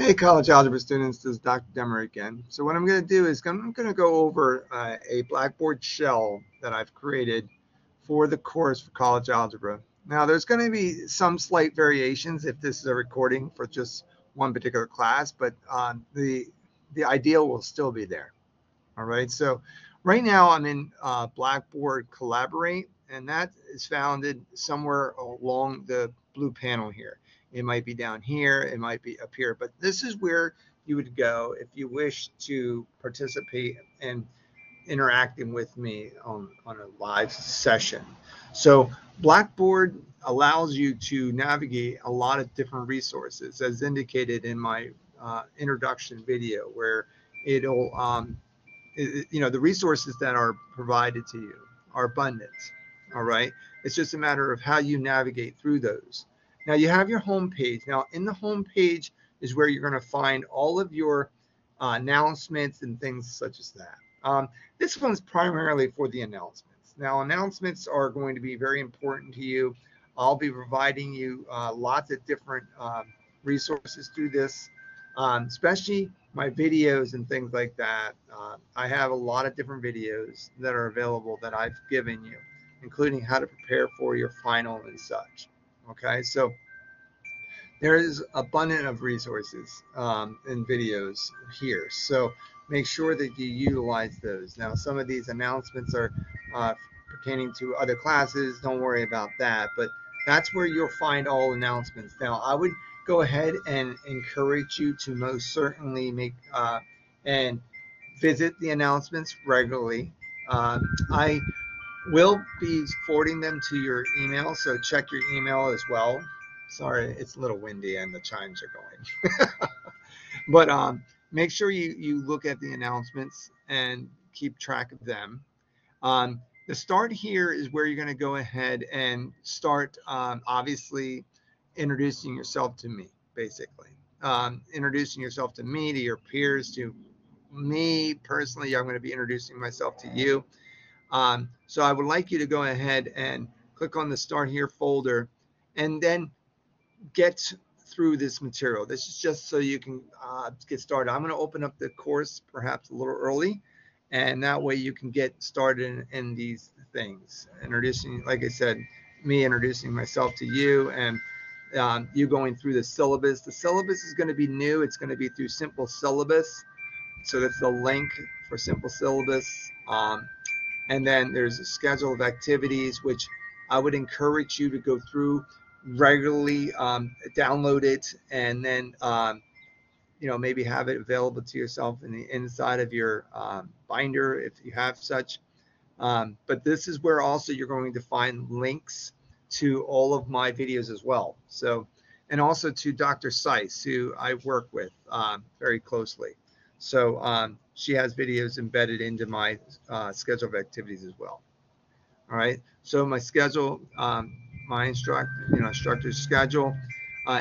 Hey, college algebra students, this is Dr. Demer again. So what I'm going to do is I'm going to go over a Blackboard shell that I've created for the course for college algebra. Now, there's going to be some slight variations if this is a recording for just one particular class, but the ideal will still be there. All right, so right now I'm in Blackboard Collaborate, and that is founded somewhere along the blue panel here. It might be down here, it might be up here, but this is where you would go if you wish to participate in interacting with me on a live session. So Blackboard allows you to navigate a lot of different resources, as indicated in my introduction video, where it'll the resources that are provided to you are abundant. All right, it's just a matter of how you navigate through those. Now you have your home page. Now in the home page is where you're going to find all of your announcements and things such as that. This one's primarily for the announcements. Now announcements are going to be very important to you. I'll be providing you lots of different resources through this, especially my videos and things like that. I have a lot of different videos that are available that I've given you, including how to prepare for your final and such. Okay, so there is abundant of resources and videos here. So make sure that you utilize those. Now, some of these announcements are pertaining to other classes. Don't worry about that, but that's where you'll find all announcements. Now, I would go ahead and encourage you to most certainly make and visit the announcements regularly. I will be forwarding them to your email, so check your email as well. Sorry, it's a little windy and the chimes are going. But make sure you look at the announcements and keep track of them. The start here is where you're going to go ahead and start, obviously, introducing yourself to me, basically. Introducing yourself to me, to your peers, to me personally. I'm going to be introducing myself to you. So I would like you to go ahead and click on the Start Here folder and then get through this material. This is just so you can get started. I'm going to open up the course perhaps a little early, and that way you can get started in these things. Introducing, like I said, me introducing myself to you, and you going through the syllabus. The syllabus is going to be new. It's going to be through Simple Syllabus. So that's the link for Simple Syllabus. And then there's a schedule of activities, which I would encourage you to go through regularly, download it, and then maybe have it available to yourself in the inside of your binder if you have such. But this is where also you're going to find links to all of my videos as well. So, and also to Dr. Seiss, who I work with very closely. So she has videos embedded into my schedule of activities as well. All right. So my schedule, my instructor's schedule,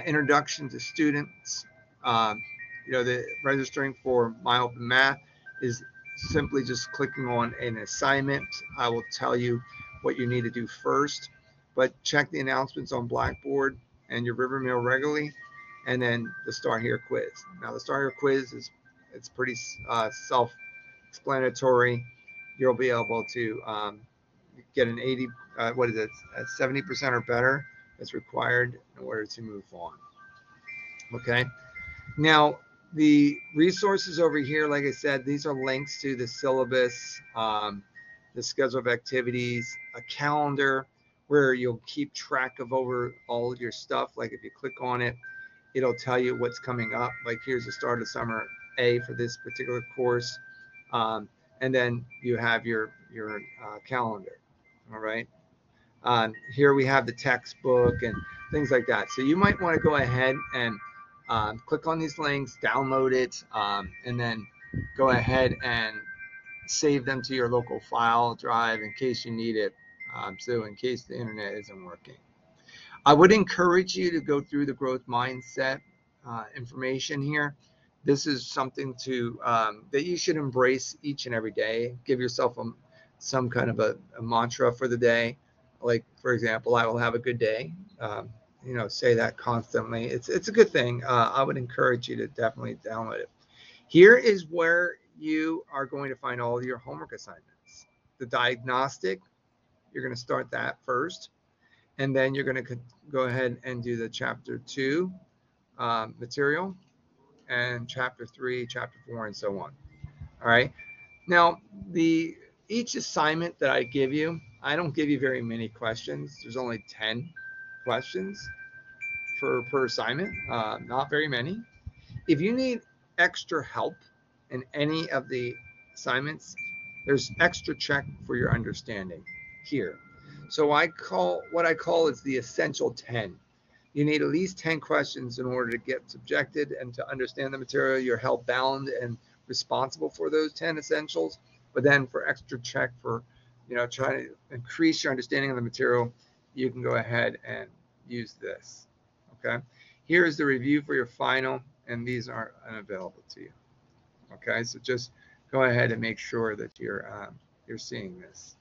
introduction to students. The registering for my open math is simply just clicking on an assignment. I will tell you what you need to do first, but check the announcements on Blackboard and your Rivermill regularly, and then the Start Here quiz. Now the Start Here quiz it's pretty self-explanatory. You'll be able to get an 70% or better that's required in order to move on. Okay. Now the resources over here, like I said, these are links to the syllabus, the schedule of activities, a calendar where you'll keep track of over all of your stuff. Like if you click on it, it'll tell you what's coming up. Like here's the start of summer A for this particular course. And then you have your calendar. All right. Here we have the textbook and things like that. So you might want to go ahead and click on these links, download it, and then go ahead and save them to your local file drive in case you need it. So in case the internet isn't working. I would encourage you to go through the growth mindset information here. This is something that you should embrace each and every day. Give yourself some kind of a mantra for the day. Like, for example, I will have a good day. say that constantly. It's a good thing. I would encourage you to definitely download it. Here is where you are going to find all of your homework assignments. The diagnostic, you're going to start that first, and then you're going to go ahead and do the chapter 2 material, and chapter 3, chapter 4, and so on. All right. Now, each assignment that I give you, I don't give you very many questions. There's only 10 questions per assignment, not very many. If you need extra help in any of the assignments, there's extra check for your understanding here. So what I call is the essential 10. You need at least 10 questions in order to get subjected and to understand the material. You're held bound and responsible for those 10 essentials. But then for extra check for, trying to increase your understanding of the material, you can go ahead and use this. Okay. Here is the review for your final, and these are unavailable to you. Okay. So just go ahead and make sure that you're seeing this.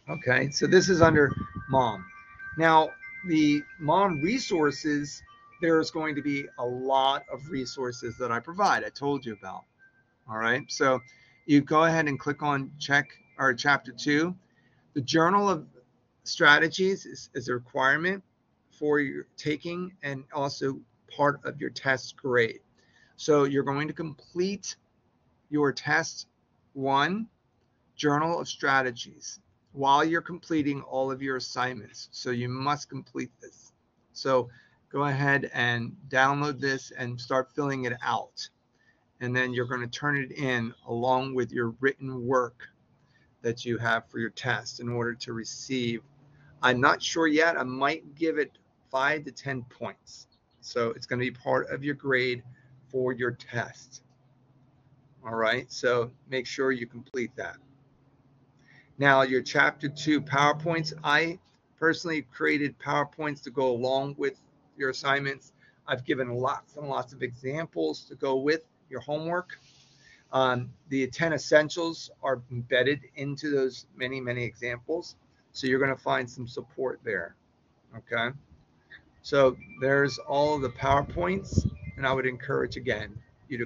Okay. So this is under Mom. Now, the Mom resources, there's going to be a lot of resources that I provide. I told you about. All right. So you go ahead and click on chapter 2. The Journal of Strategies is a requirement for your taking and also part of your test grade. So you're going to complete your test 1, Journal of Strategies, while you're completing all of your assignments. So you must complete this. So go ahead and download this and start filling it out. And then you're going to turn it in along with your written work that you have for your test in order to receive. I'm not sure yet. I might give it 5 to 10 points. So it's going to be part of your grade for your test. All right. So make sure you complete that. Now, your chapter 2 PowerPoints, I personally created PowerPoints to go along with your assignments. I've given lots and lots of examples to go with your homework. The 10 essentials are embedded into those many, many examples. So you're going to find some support there. Okay. So there's all of the PowerPoints, and I would encourage, again, you to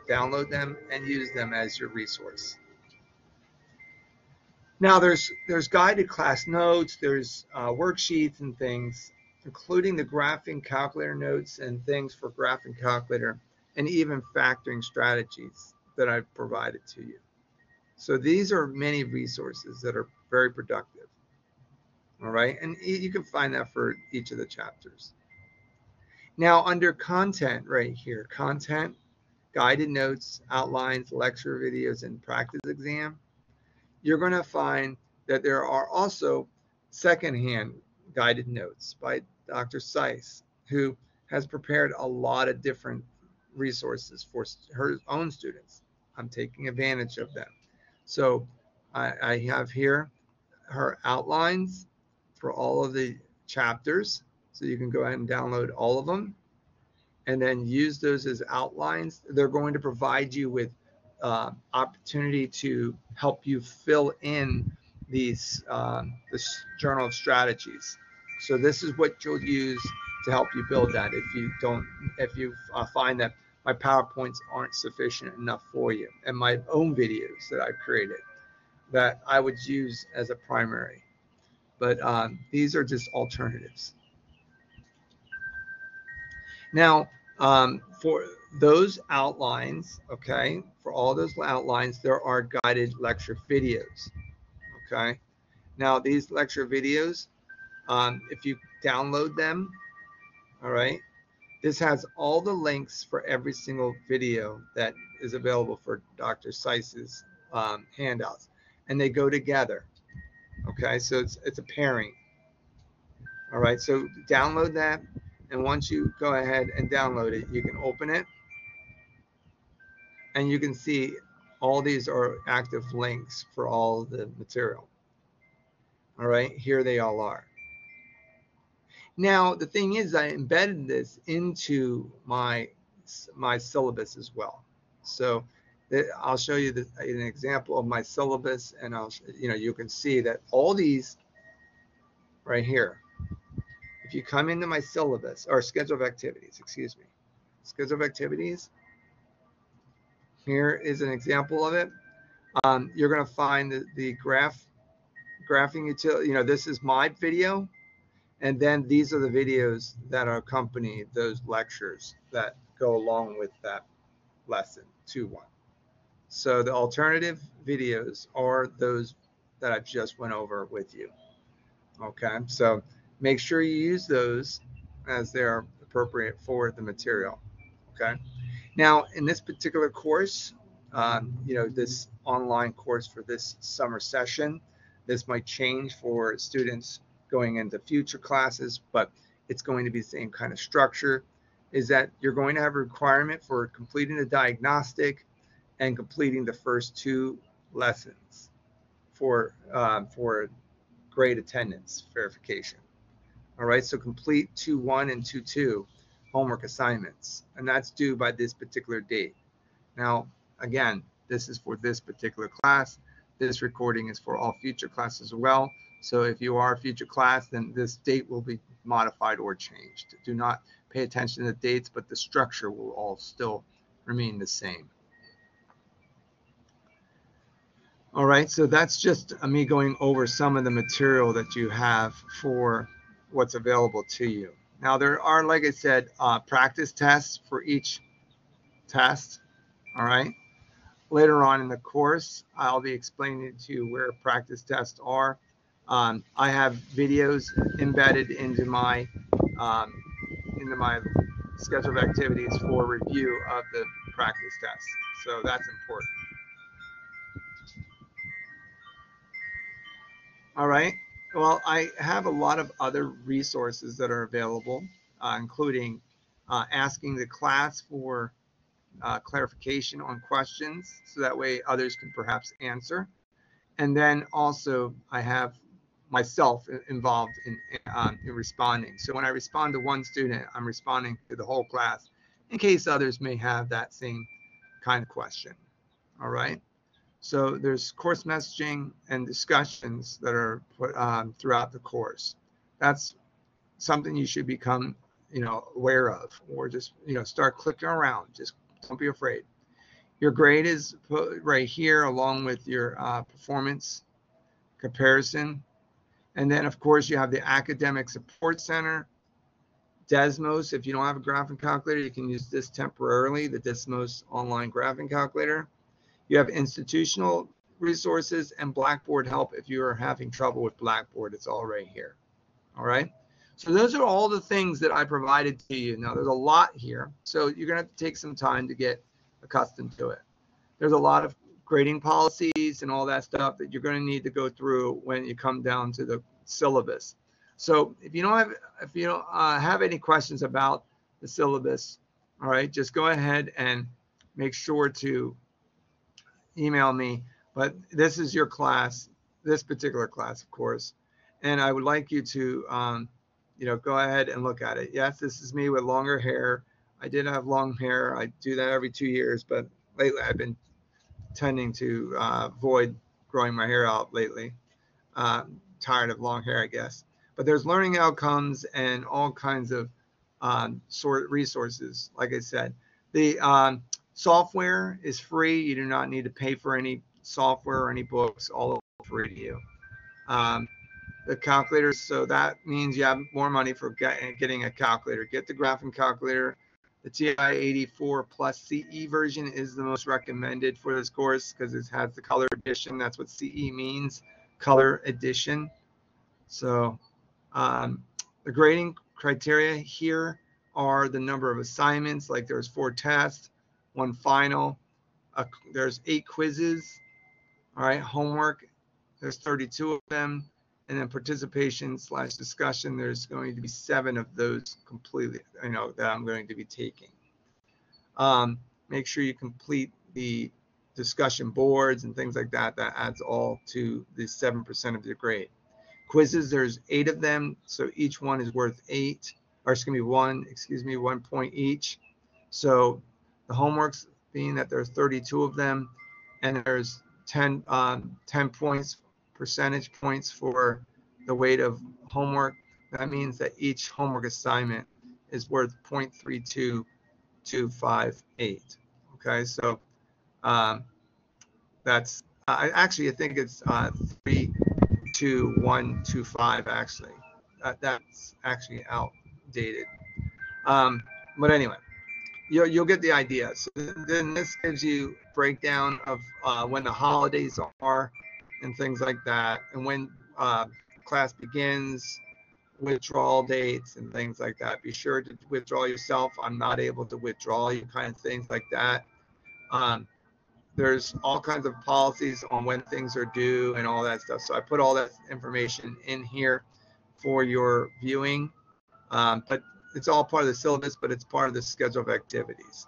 download them and use them as your resource. Now there's guided class notes, there's worksheets and things, including the graphing calculator notes and things for graphing calculator, and even factoring strategies that I've provided to you. So these are many resources that are very productive. All right, and you can find that for each of the chapters. Now under content right here, content, guided notes, outlines, lecture videos, and practice exam, you're going to find that there are also secondhand guided notes by Dr. Seiss, who has prepared a lot of different resources for her own students. I'm taking advantage of them. So I have here her outlines for all of the chapters. So you can go ahead and download all of them and then use those as outlines. They're going to provide you with opportunity to help you fill in this Journal of Strategies. So this is what you'll use to help you build that if you find that my PowerPoints aren't sufficient enough for you, and my own videos that I've created that I would use as a primary. But these are just alternatives. Now, for those outlines, okay, for all those outlines, there are guided lecture videos, okay? Now, these lecture videos, if you download them, all right, this has all the links for every single video that is available for Dr. Seiss's handouts, and they go together, okay? So it's a pairing, all right? So download that, and once you go ahead and download it, you can open it, and you can see all these are active links for all the material. All right, here they all are. Now, the thing is, I embedded this into my syllabus as well. So I'll show you an example of my syllabus, and you can see that all these right here, if you come into my syllabus or schedule of activities, excuse me, schedule of activities, here is an example of it. You're going to find the graphing utility. This is my video, and then these are the videos that accompany those lectures that go along with that lesson 2.1. So the alternative videos are those that I've just went over with you. Okay, so make sure you use those as they're appropriate for the material. Okay, now in this particular course, this online course for this summer session, this might change for students going into future classes, but it's going to be the same kind of structure, is that you're going to have a requirement for completing the diagnostic and completing the first 2 lessons for grade attendance verification. All right, so complete 2.1 and 2.2 homework assignments, and that's due by this particular date. Now, again, this is for this particular class. This recording is for all future classes as well. So if you are a future class, then this date will be modified or changed. Do not pay attention to the dates, but the structure will all still remain the same. All right, so that's just me going over some of the material that you have for what's available to you. Now, there are, like I said, practice tests for each test. All right. Later on in the course, I'll be explaining to you where practice tests are. I have videos embedded into my schedule of activities for review of the practice tests. So that's important. All right. Well, I have a lot of other resources that are available, including asking the class for clarification on questions, so that way others can perhaps answer. And then also I have myself involved in responding. So when I respond to one student, I'm responding to the whole class in case others may have that same kind of question. All right. So there's course messaging and discussions that are put throughout the course. That's something you should become, aware of, or just, start clicking around. Just don't be afraid. Your grade is put right here along with your performance comparison. And then, of course, you have the Academic Support Center, Desmos. If you don't have a graphing calculator, you can use this temporarily, the Desmos online graphing calculator. You have institutional resources and Blackboard help if you are having trouble with Blackboard. It's all right here. All right. So those are all the things that I provided to you. Now, there's a lot here, so you're going to have to take some time to get accustomed to it. There's a lot of grading policies and all that stuff that you're going to need to go through when you come down to the syllabus. So if you don't have any questions about the syllabus, all right, just go ahead and make sure to email me. But this is your class, this particular class, of course, and I would like you to go ahead and look at it. Yes, this is me with longer hair. I did have long hair. I do that every 2 years, but lately I've been tending to avoid growing my hair out lately. Tired of long hair, I guess. But there's learning outcomes and all kinds of resources. Like I said, the software is free. You do not need to pay for any software or any books. All free to you. The calculators, so that means you have more money for getting a calculator. Get the graphing calculator. The TI-84 plus CE version is the most recommended for this course because it has the color edition. That's what CE means, color edition. So the grading criteria here are the number of assignments, like there's 4 tests, 1 final, there's 8 quizzes, all right, homework, there's 32 of them, and then participation/discussion, there's going to be 7 of those completely, that I'm going to be taking. Make sure you complete the discussion boards and things like that. That adds all to the 7% of your grade. Quizzes, there's 8 of them, so each one is worth 1 point each. So the homeworks, being that there's 32 of them, and there's 10 points, percentage points for the weight of homework. that means that each homework assignment is worth 0.32258. Okay, so that's I think it's 32125 actually. That's actually outdated. But anyway, you'll get the idea. So then this gives you breakdown of when the holidays are and things like that, and when class begins, withdrawal dates and things like that. Be sure to withdraw yourself. I'm not able to withdraw you, kind of things like that. There's all kinds of policies on when things are due and all that stuff. So I put all that information in here for your viewing. But it's all part of the syllabus, but it's part of the schedule of activities.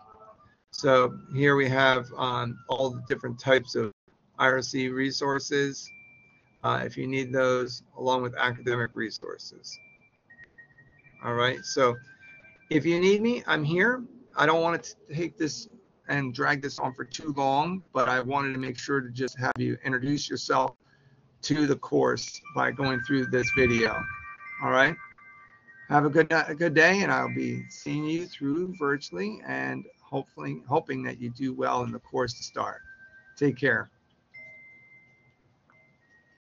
So here we have all the different types of IRC resources, if you need those, along with academic resources. All right, so if you need me, I'm here. I don't want to take this and drag this on for too long, but I wanted to make sure to just have you introduce yourself to the course by going through this video. All right, have a good day, and I'll be seeing you through virtually, and hoping that you do well in the course to start. Take care.